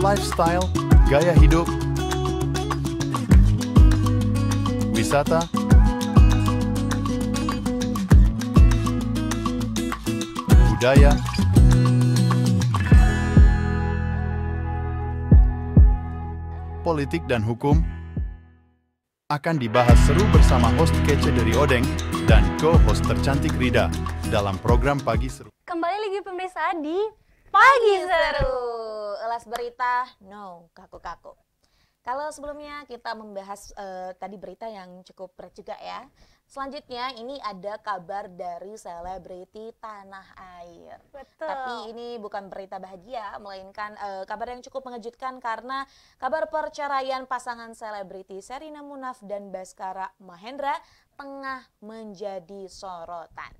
lifestyle, gaya hidup, wisata, budaya, politik dan hukum akan dibahas seru bersama host kece dari Odeng dan co-host tercantik Rida dalam program Pagi Seru. Kembali lagi pemirsa di Pagi Seru. Ulas berita, no kaku-kaku. Kalau sebelumnya kita membahas tadi berita yang cukup berat juga ya. Selanjutnya ini ada kabar dari selebriti tanah air. Betul. Tapi ini bukan berita bahagia, melainkan kabar yang cukup mengejutkan karena kabar perceraian pasangan selebriti Sherina Munaf dan Baskara Mahendra tengah menjadi sorotan.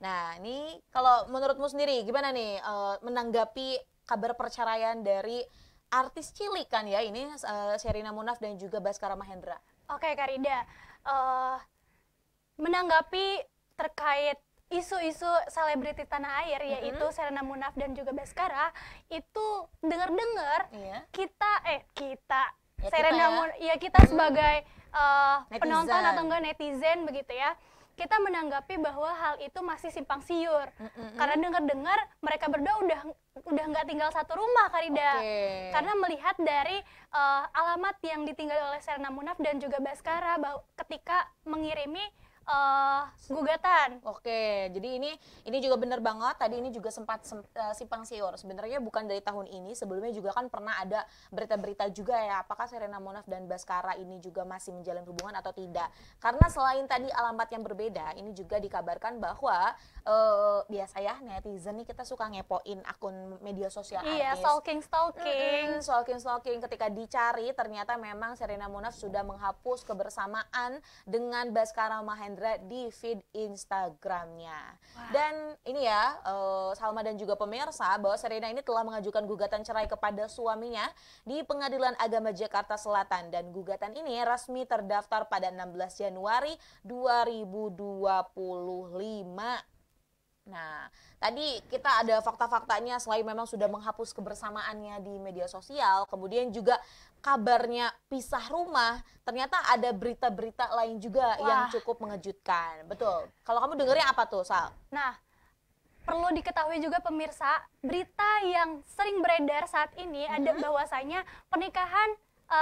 Nah ini kalau menurutmu sendiri gimana nih menanggapi kabar perceraian dari artis cilik kan ya ini Sherina Munaf dan juga Baskara Mahendra? Oke Kak Rida, menanggapi terkait isu-isu selebriti tanah air yaitu Sherina Munaf dan juga Baskara, itu dengar-dengar kita sebagai penonton atau enggak netizen begitu ya, kita menanggapi bahwa hal itu masih simpang siur karena dengar-dengar mereka berdua udah nggak tinggal satu rumah Kak Rida. Karena melihat dari alamat yang ditinggal oleh Sherina Munaf dan juga Baskara ketika mengirimi gugatan. Oke, jadi ini juga benar banget. Tadi ini juga sempat simpang siur. Sebenarnya bukan dari tahun ini, sebelumnya juga kan pernah ada berita-berita juga ya. Apakah Sherina Munaf dan Baskara ini juga masih menjalin hubungan atau tidak? Karena selain tadi alamat yang berbeda, ini juga dikabarkan bahwa biasa ya netizen nih kita suka ngepoin akun media sosial Iya, artis. stalking. Ketika dicari ternyata memang Sherina Munaf sudah menghapus kebersamaan dengan Baskara Mahendra di feed Instagramnya. Dan ini ya Salma dan juga pemirsa bahwa Sherina ini telah mengajukan gugatan cerai kepada suaminya di Pengadilan Agama Jakarta Selatan dan gugatan ini resmi terdaftar pada 16 Januari 2025. Nah, tadi kita ada fakta-faktanya selain memang sudah menghapus kebersamaannya di media sosial, kemudian juga kabarnya pisah rumah, ternyata ada berita-berita lain juga yang cukup mengejutkan. Betul. Kalau kamu dengernya apa tuh, Sal? Nah, perlu diketahui juga pemirsa, berita yang sering beredar saat ini ada bahwasanya pernikahan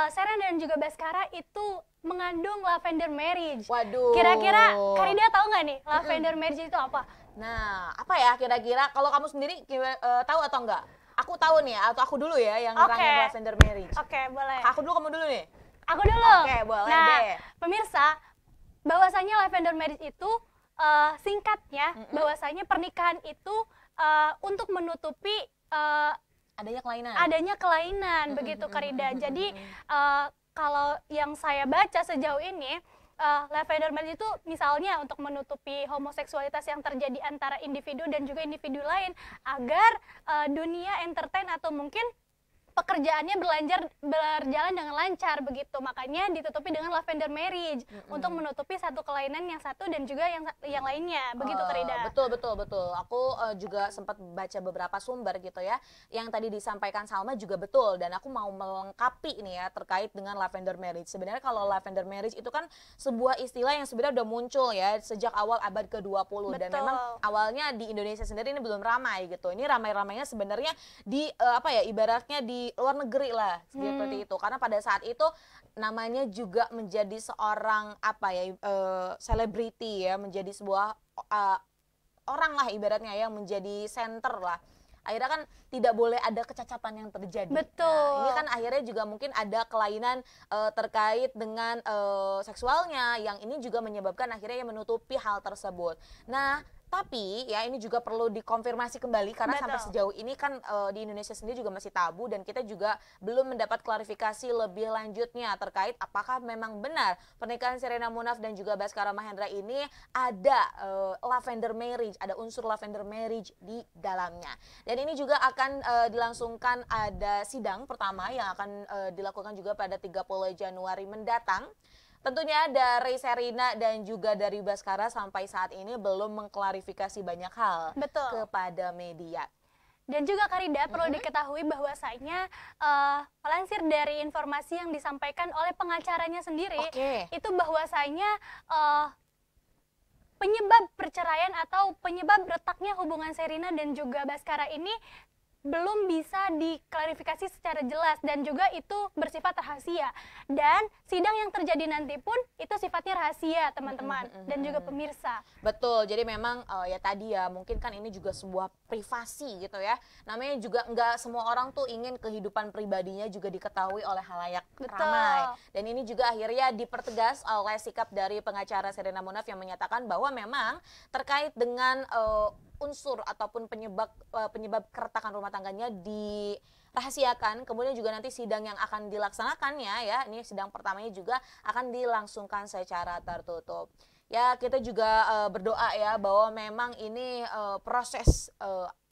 Sherina dan juga Baskara itu mengandung lavender marriage. Waduh. Kira-kira Kak Rida tahu nggak nih lavender marriage itu apa? Nah, apa ya kira-kira kalau kamu sendiri tahu atau enggak? Aku tahu nih, atau aku dulu ya yang nerangin lavender marriage. Oke, boleh. Aku dulu, kamu dulu nih? Aku dulu. Oke, boleh nah, deh. Pemirsa, bahwasanya lavender marriage itu singkatnya, bahwasanya pernikahan itu untuk menutupi adanya kelainan, begitu Kak Rida. Jadi kalau yang saya baca sejauh ini, lavender marriage itu misalnya untuk menutupi homoseksualitas yang terjadi antara individu dan juga individu lain agar dunia entertain atau mungkin pekerjaannya berjalan dengan lancar begitu, makanya ditutupi dengan lavender marriage untuk menutupi satu kelainan yang satu dan juga yang lainnya begitu Kak Rida. Betul. Aku juga sempat baca beberapa sumber gitu ya, yang tadi disampaikan Salma juga betul, dan aku mau melengkapi ini ya terkait dengan lavender marriage. Sebenarnya kalau lavender marriage itu kan sebuah istilah yang sebenarnya udah muncul ya sejak awal abad ke-20 dan memang awalnya di Indonesia sendiri ini belum ramai gitu. Ini ramai-ramainya sebenarnya di ibaratnya di luar negeri lah seperti itu, karena pada saat itu namanya juga menjadi seorang selebriti ya, menjadi sebuah orang lah ibaratnya yang menjadi center lah. Akhirnya kan tidak boleh ada kecacatan yang terjadi. Betul. Nah, ini kan akhirnya juga mungkin ada kelainan terkait dengan seksualnya yang ini juga menyebabkan akhirnya menutupi hal tersebut. Nah, tapi ya ini juga perlu dikonfirmasi kembali karena sampai sejauh ini kan di Indonesia sendiri juga masih tabu dan kita juga belum mendapat klarifikasi lebih lanjutnya terkait apakah memang benar pernikahan Sherina Munaf dan juga Baskara Mahendra ini ada lavender marriage, ada unsur lavender marriage di dalamnya. Dan ini juga akan dilangsungkan ada sidang pertama yang akan dilakukan juga pada 30 Januari mendatang. Tentunya dari Sherina dan juga dari Baskara sampai saat ini belum mengklarifikasi banyak hal kepada media. Dan juga Karida perlu diketahui bahwasanya melansir dari informasi yang disampaikan oleh pengacaranya sendiri, itu bahwasanya penyebab perceraian atau penyebab retaknya hubungan Sherina dan juga Baskara ini belum bisa diklarifikasi secara jelas dan juga itu bersifat rahasia. Dan sidang yang terjadi nanti pun itu sifatnya rahasia, teman-teman dan juga pemirsa. Betul, jadi memang ya tadi ya, mungkin kan ini juga sebuah privasi gitu ya. Namanya juga nggak semua orang tuh ingin kehidupan pribadinya juga diketahui oleh halayak ramai. Dan ini juga akhirnya dipertegas oleh sikap dari pengacara Sherina Munaf yang menyatakan bahwa memang terkait dengan unsur ataupun penyebab keretakan rumah tangganya dirahasiakan, kemudian juga nanti sidang yang akan dilaksanakannya ya, ini sidang pertamanya juga akan dilangsungkan secara tertutup. Ya kita juga berdoa ya bahwa memang ini proses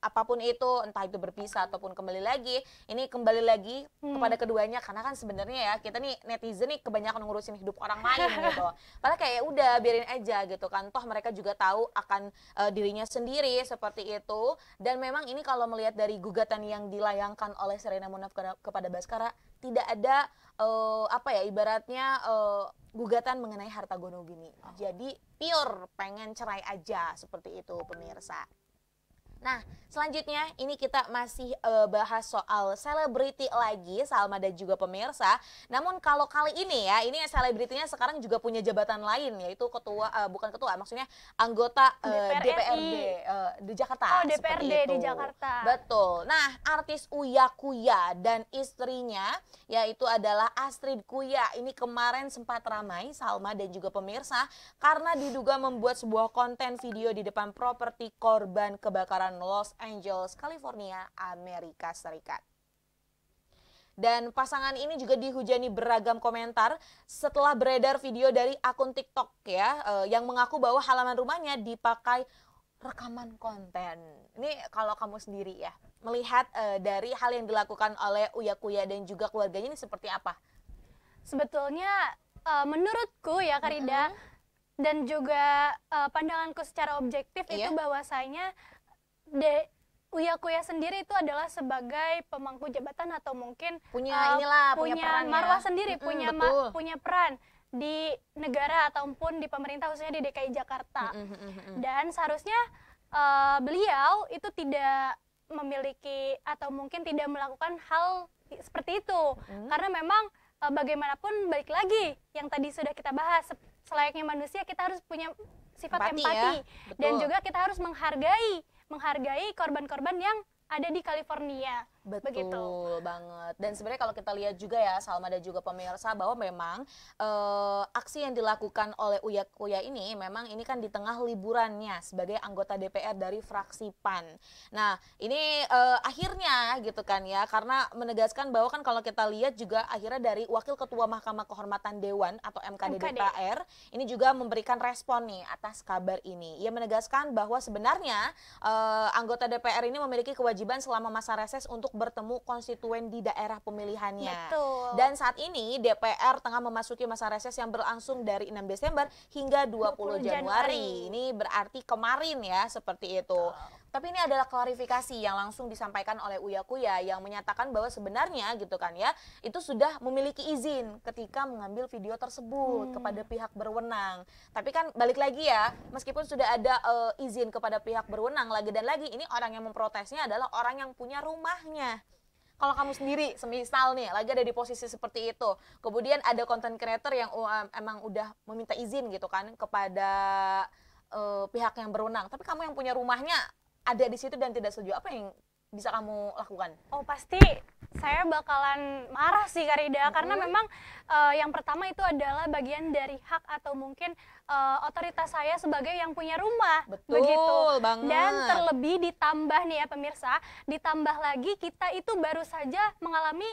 apapun itu, entah itu berpisah ataupun kembali lagi, ini kembali lagi kepada keduanya, karena kan sebenarnya ya kita nih netizen nih kebanyakan ngurusin hidup orang lain gitu. Padahal kayak udah biarin aja gitu kan, toh mereka juga tahu akan dirinya sendiri seperti itu. Dan memang ini kalau melihat dari gugatan yang dilayangkan oleh Sherina Munaf kepada Baskara, tidak ada ibaratnya gugatan mengenai harta gono gini. Jadi pure pengen cerai aja seperti itu pemirsa. Nah, selanjutnya ini kita masih bahas soal selebriti lagi, Salma dan juga pemirsa. Namun kalau kali ini ya, ini selebritinya sekarang juga punya jabatan lain, yaitu bukan ketua, maksudnya anggota DPRD di Jakarta. Oh, DPRD di Jakarta. Betul. Nah, artis Uya Kuya dan istrinya, yaitu adalah Astrid Kuya, ini kemarin sempat ramai Salma dan juga pemirsa karena diduga membuat sebuah konten video di depan properti korban kebakaran Los Angeles, California, Amerika Serikat. Dan pasangan ini juga dihujani beragam komentar setelah beredar video dari akun TikTok ya, yang mengaku bahwa halaman rumahnya dipakai rekaman konten. Ini kalau kamu sendiri ya, melihat dari hal yang dilakukan oleh Uya Kuya dan juga keluarganya ini seperti apa? Sebetulnya Menurutku ya Karida, dan juga pandanganku secara objektif itu bahwasanya Uya Kuya sendiri itu adalah sebagai pemangku jabatan atau mungkin punya peran marwah sendiri, punya peran di negara ataupun di pemerintah, khususnya di DKI Jakarta. Dan seharusnya beliau itu tidak memiliki atau mungkin tidak melakukan hal seperti itu. Karena memang bagaimanapun balik lagi yang tadi sudah kita bahas, selayaknya manusia kita harus punya sifat empati ya? Dan juga kita harus menghargai korban-korban yang ada di California. Betul banget. Dan sebenarnya kalau kita lihat juga ya Salma dan juga pemirsa, bahwa memang aksi yang dilakukan oleh Uya Kuya ini memang ini kan di tengah liburannya sebagai anggota DPR dari fraksi PAN. Nah ini akhirnya gitu kan ya, karena menegaskan bahwa kan kalau kita lihat juga akhirnya dari Wakil Ketua Mahkamah Kehormatan Dewan atau MKD DPR ini juga memberikan respon nih atas kabar ini. Ia menegaskan bahwa sebenarnya anggota DPR ini memiliki kewajiban selama masa reses untuk bertemu konstituen di daerah pemilihannya. Betul. Dan saat ini DPR tengah memasuki masa reses yang berlangsung dari 6 Desember hingga 20 Januari. Ini berarti kemarin ya, seperti itu. Tapi ini adalah klarifikasi yang langsung disampaikan oleh Uya Kuya yang menyatakan bahwa sebenarnya gitu kan ya, itu sudah memiliki izin ketika mengambil video tersebut kepada pihak berwenang. Tapi kan balik lagi ya, meskipun sudah ada izin kepada pihak berwenang, lagi dan lagi ini orang yang memprotesnya adalah orang yang punya rumahnya. Kalau kamu sendiri, semisal nih, lagi ada di posisi seperti itu, kemudian ada content creator yang emang udah meminta izin gitu kan kepada pihak yang berwenang, tapi kamu yang punya rumahnya ada di situ dan tidak setuju, apa yang bisa kamu lakukan? Oh pasti saya bakalan marah sih Karida, karena memang yang pertama itu adalah bagian dari hak atau mungkin otoritas saya sebagai yang punya rumah. Betul begitu banget. Dan terlebih ditambah nih ya pemirsa, ditambah lagi kita itu baru saja mengalami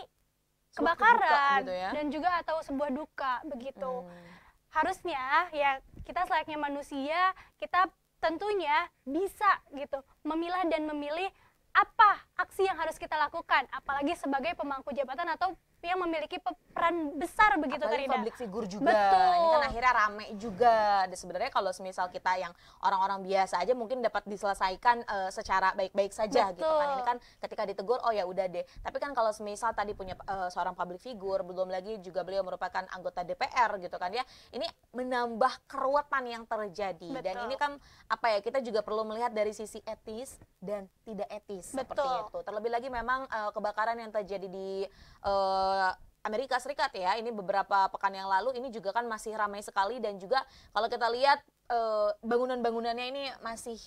kebakaran gitu ya? Dan juga atau sebuah duka begitu. Harusnya ya kita selayaknya manusia, kita tentunya bisa gitu memilah dan memilih apa aksi yang harus kita lakukan, apalagi sebagai pemangku jabatan atau yang memiliki peran besar begitu apalagi Karida. public figure juga. Betul. Ini kan akhirnya rame juga. Dan sebenarnya kalau semisal kita yang orang-orang biasa aja mungkin dapat diselesaikan secara baik-baik saja gitu kan. Ini kan ketika ditegur oh ya udah deh. Tapi kan kalau semisal tadi punya seorang public figure, belum lagi juga beliau merupakan anggota DPR gitu kan ya. Ini menambah keruwetan yang terjadi. Betul. Dan ini kan apa ya, kita juga perlu melihat dari sisi etis dan tidak etis. Betul. Seperti itu. Terlebih lagi memang kebakaran yang terjadi di Amerika Serikat ya, ini beberapa pekan yang lalu ini juga kan masih ramai sekali, dan juga kalau kita lihat bangunan-bangunannya ini masih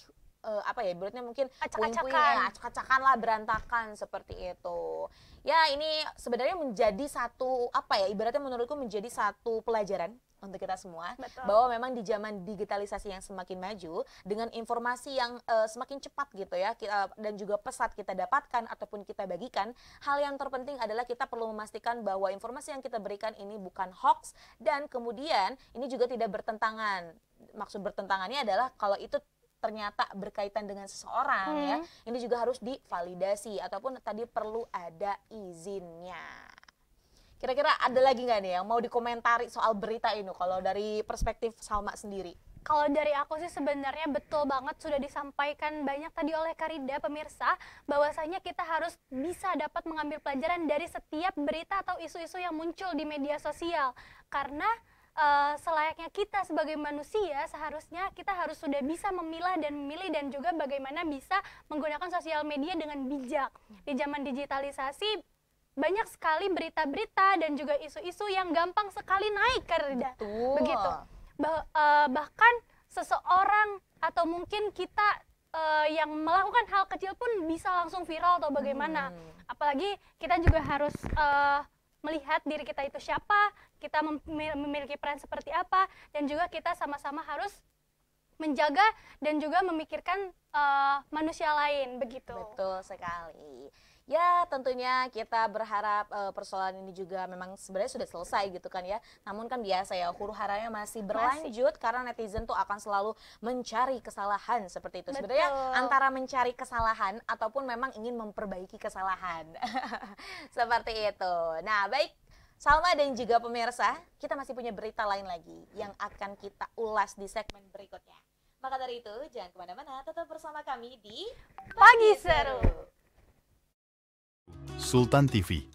apa ya, ibaratnya mungkin puing-puing, acak-acakan lah, berantakan seperti itu. Ya ini sebenarnya menjadi satu apa ya, ibaratnya menurutku menjadi satu pelajaran untuk kita semua. Betul. Bahwa memang di zaman digitalisasi yang semakin maju dengan informasi yang semakin cepat gitu ya, dan juga pesat kita dapatkan ataupun kita bagikan, hal yang terpenting adalah kita perlu memastikan bahwa informasi yang kita berikan ini bukan hoax, dan kemudian ini juga tidak bertentangan. Maksud bertentangannya adalah kalau itu ternyata berkaitan dengan seseorang ya, ini juga harus divalidasi ataupun tadi perlu ada izinnya. Kira-kira ada lagi nggak nih yang mau dikomentari soal berita ini kalau dari perspektif Salma sendiri? Kalau dari aku sih sebenarnya betul banget, sudah disampaikan banyak tadi oleh Karida pemirsa, bahwasanya kita harus bisa dapat mengambil pelajaran dari setiap berita atau isu-isu yang muncul di media sosial. Karena selayaknya kita sebagai manusia seharusnya kita harus sudah bisa memilah dan memilih, dan juga bagaimana bisa menggunakan sosial media dengan bijak. Di zaman digitalisasi banyak sekali berita-berita dan juga isu-isu yang gampang sekali naik, Karida. Begitu. Bahkan seseorang atau mungkin kita yang melakukan hal kecil pun bisa langsung viral atau bagaimana. Apalagi kita juga harus melihat diri kita itu siapa, kita memiliki peran seperti apa, dan juga kita sama-sama harus menjaga dan juga memikirkan manusia lain, begitu. Betul sekali. Ya tentunya kita berharap persoalan ini juga memang sebenarnya sudah selesai gitu kan ya. Namun kan biasa ya, huru-haranya masih berlanjut karena netizen tuh akan selalu mencari kesalahan seperti itu. Sebenarnya antara mencari kesalahan ataupun memang ingin memperbaiki kesalahan. Seperti itu. Nah baik Salma dan juga pemirsa, kita masih punya berita lain lagi yang akan kita ulas di segmen berikutnya. Maka dari itu jangan kemana-mana, tetap bersama kami di Pagi Seru. Sultan TV,